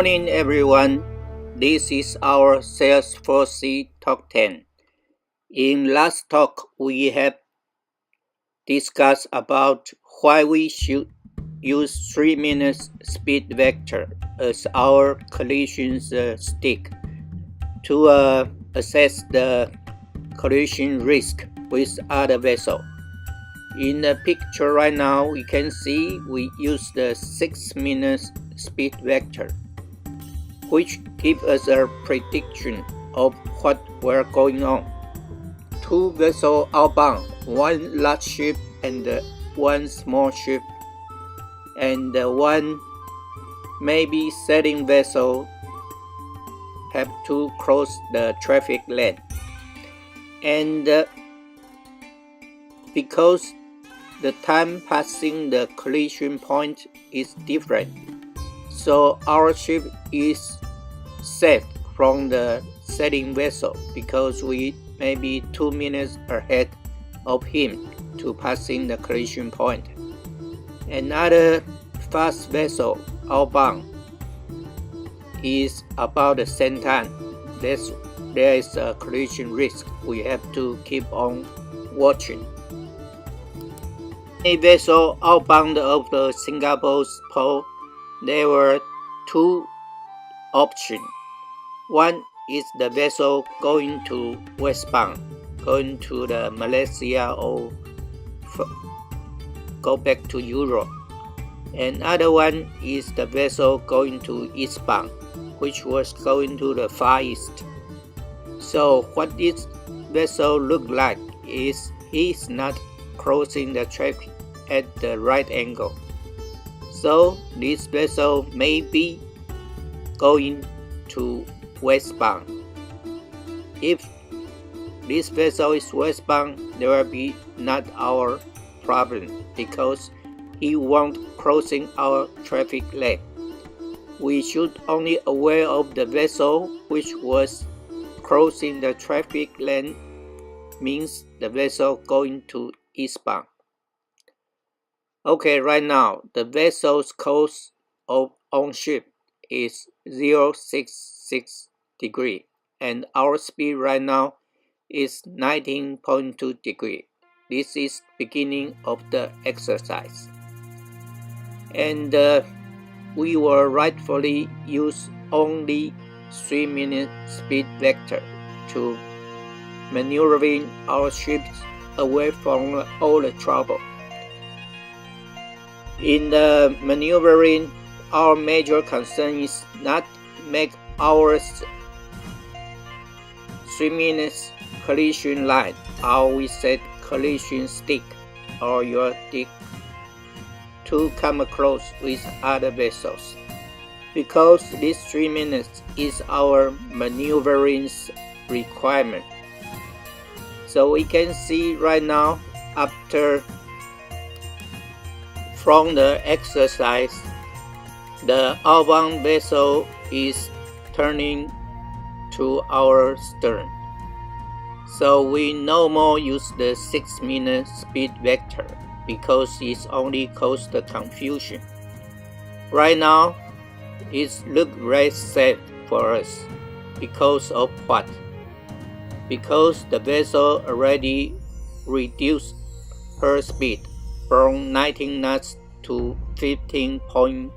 morning, everyone. This is our sailed4seas Talk 10. In last talk, we have discussed about why we should use 3 minutes speed vector as our collision stick to assess the collision risk with other vessels. In the picture right now, we can see we use the 6 minutes speed vector, which gives us a prediction of what were going on. 2 vessels outbound, 1 large ship and 1 small ship, and 1 maybe sailing vessel have to cross the traffic lane. And because the time passing the collision point is different, so our ship is safe from the sailing vessel because we may be 2 minutes ahead of him to passing the collision point. Another fast vessel outbound is about the same time. There is a collision risk. We have to keep on watching. A vessel outbound of the Singapore's port, there were 2 options. One is the vessel going to westbound, going to the Malaysia or go back to Europe. Another one is the vessel going to eastbound, which was going to the Far East. So what this vessel look like is he's not crossing the traffic at the right angle. So this vessel may be going to westbound. If this vessel is westbound, there will be not our problem because he won't crossing our traffic lane. We should only aware of the vessel which was crossing the traffic lane means the vessel going to eastbound. Okay, right now the vessel's course on ship is 066 degree and our speed right now is 19.2 degree. This is beginning of the exercise. And we will rightfully use only 3 minute speed vector to maneuvering our ships away from all the trouble. In the maneuvering, our major concern is not make our 3 minutes collision line, or we said collision stick or your stick, to come across with other vessels, because this 3 minutes is our maneuvering requirement. So we can see right now after from the exercise, the outbound vessel is turning to our stern. So we no more use the 6 minute speed vector because it only causes the confusion. Right now, it looks very safe for us because of what? Because the vessel already reduced her speed from 19 knots to 15.4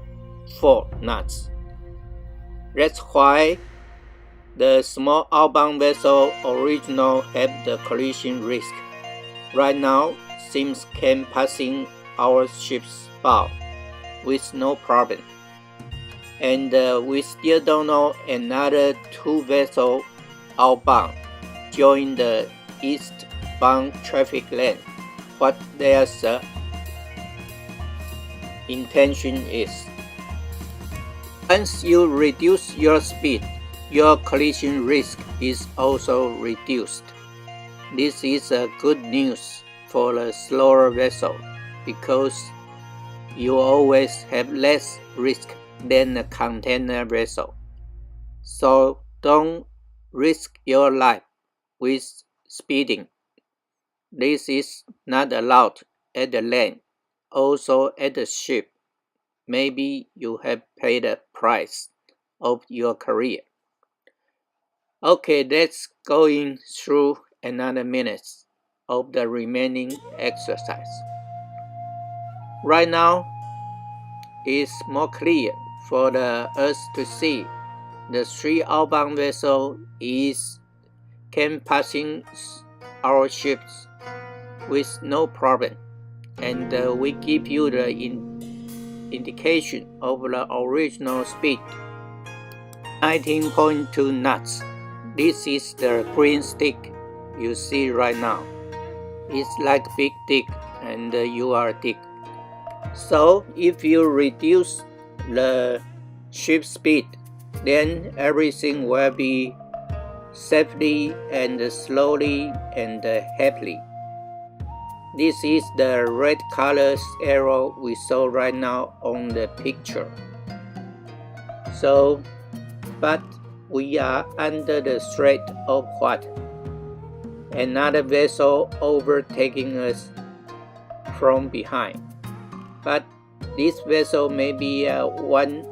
knots. That's why the small outbound vessel original have the collision risk. Right now, seems can passing our ship's bow with no problem. And we still don't know another 2 vessels outbound join the eastbound traffic lane. What their intention is. Once you reduce your speed, your collision risk is also reduced. This is good news for the slower vessel because you always have less risk than a container vessel. So don't risk your life with speeding. This is not allowed at the land, also at the ship. Maybe you have paid a price of your career. Okay, let's going through another minute of the remaining exercise. Right now, it's more clear for us to see the 3 outbound vessel can passing our ships with no problem, and we give you the indication of the original speed, 19.2 knots. This is the green stick you see right now. It's like big dick, and you are dick. So if you reduce the ship speed, then everything will be safely and slowly and happily. This is the red color arrow we saw right now on the picture. So, but we are under the threat of what? Another vessel overtaking us from behind. But this vessel may be 1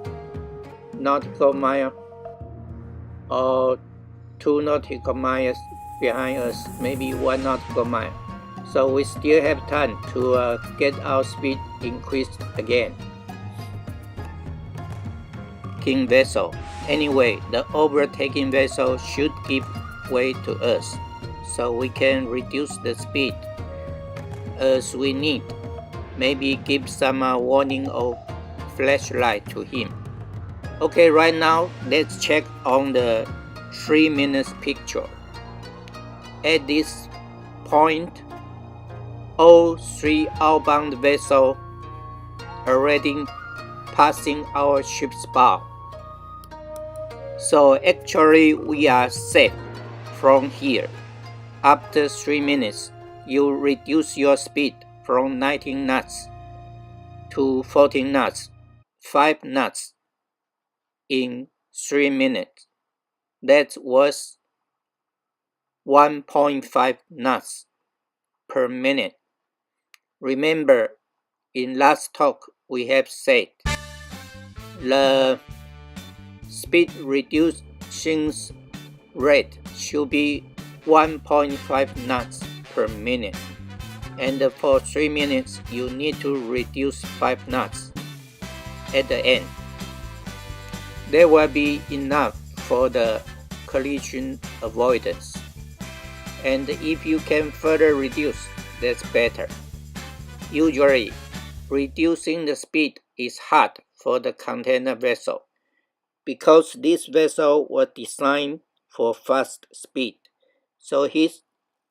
nautical mile or 2 nautical miles behind us, maybe 1 nautical mile. So we still have time to get our speed increased again. King vessel. Anyway, the overtaking vessel should give way to us, so we can reduce the speed as we need. Maybe give some warning or flashlight to him. Okay, right now let's check on the 3 minutes picture. At this point, all 3 outbound vessels already passing our ship's bow. So actually we are safe from here. After 3 minutes, you reduce your speed from 19 knots to 14 knots, 5 knots in 3 minutes. That was 1.5 knots per minute. Remember, in last talk we have said the speed reduction rate should be 1.5 knots per minute, and for 3 minutes you need to reduce 5 knots at the end. That will be enough for the collision avoidance, and if you can further reduce, that's better. Usually, reducing the speed is hard for the container vessel because this vessel was designed for fast speed, so he's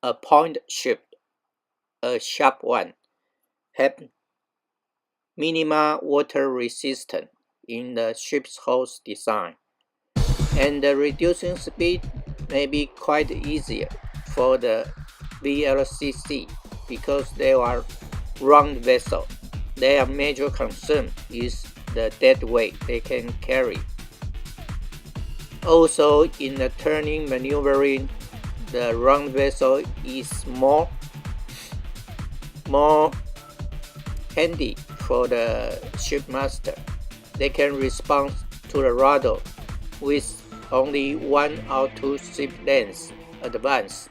a point ship, a sharp one, have minimal water resistance in the ship's hull design, and the reducing speed may be quite easier for the VLCC because they are round vessels. Their major concern is the dead weight they can carry. Also, in the turning maneuvering, the round vessel is more handy for the shipmaster. They can respond to the rudder with only 1 or 2 ship lengths advance.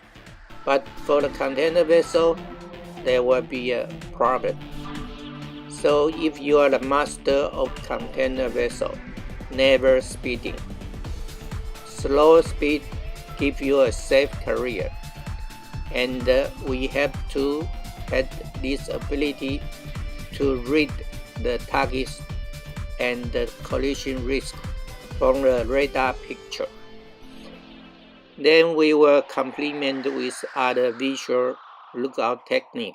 But for the container vessel, there will be a problem. So if you are the master of container vessel, never speeding. Slow speed gives you a safe career, and we have to have this ability to read the targets and the collision risk from the radar picture. Then we will complement with other visual lookout technique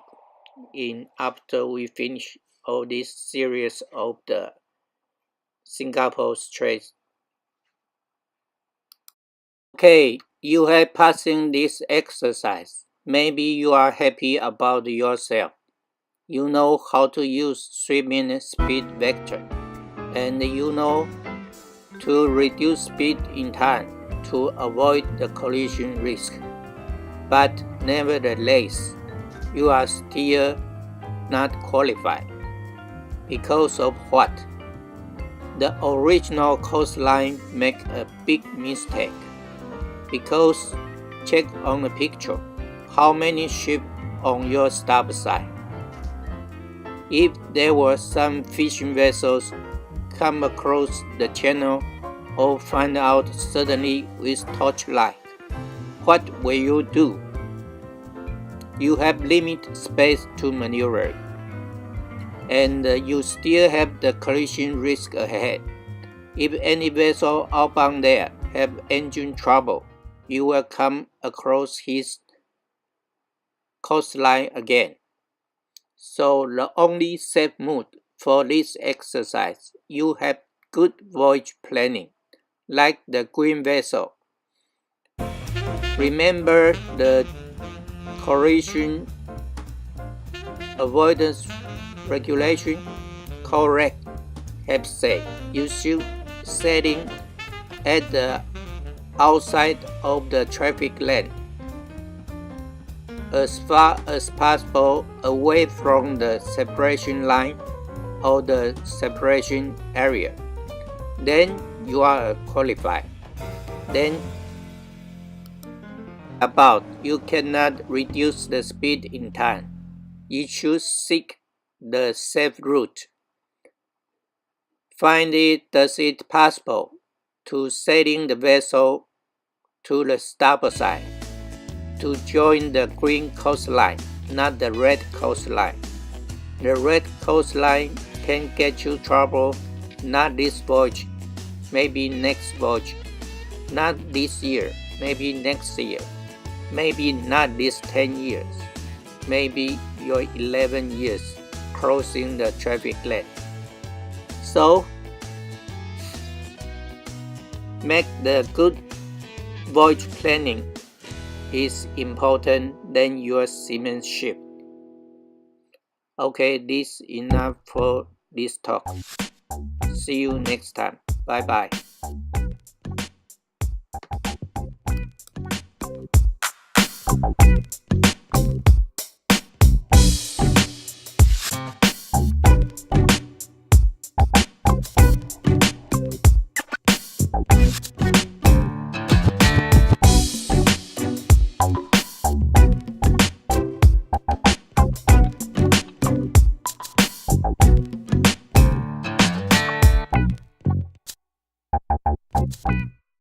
after we finish all this series of the Singapore Straits. Okay, you have passing this exercise. Maybe you are happy about yourself. You know how to use 3-minute speed vector, and you know to reduce speed in time to avoid the collision risk. But nevertheless, you are still not qualified. Because of what? The original coastline make a big mistake because check on the picture how many ships on your starboard side. If there were some fishing vessels come across the channel or find out suddenly with torchlight, what will you do? You have limited space to maneuver, and you still have the collision risk ahead. If any vessel outbound there have engine trouble, you will come across his coastline again. So the only safe mode for this exercise, you have good voyage planning, like the green vessel. Remember the collision avoidance regulation? Correct. Have said you should setting at the outside of the traffic lane, as far as possible away from the separation line or the separation area. Then you are qualified. Then about you cannot reduce the speed in time. You should seek the safe route. Find it does it possible to setting the vessel to the starboard side to join the green coastline, not the red coastline. The red coastline can get you trouble, not this voyage, maybe next voyage, not this year, maybe next year, maybe not this 10 years, maybe your 11 years crossing the traffic lane. So, make the good voyage planning is important than your seamanship. Okay, this is enough for this talk. See you next time. Bye bye.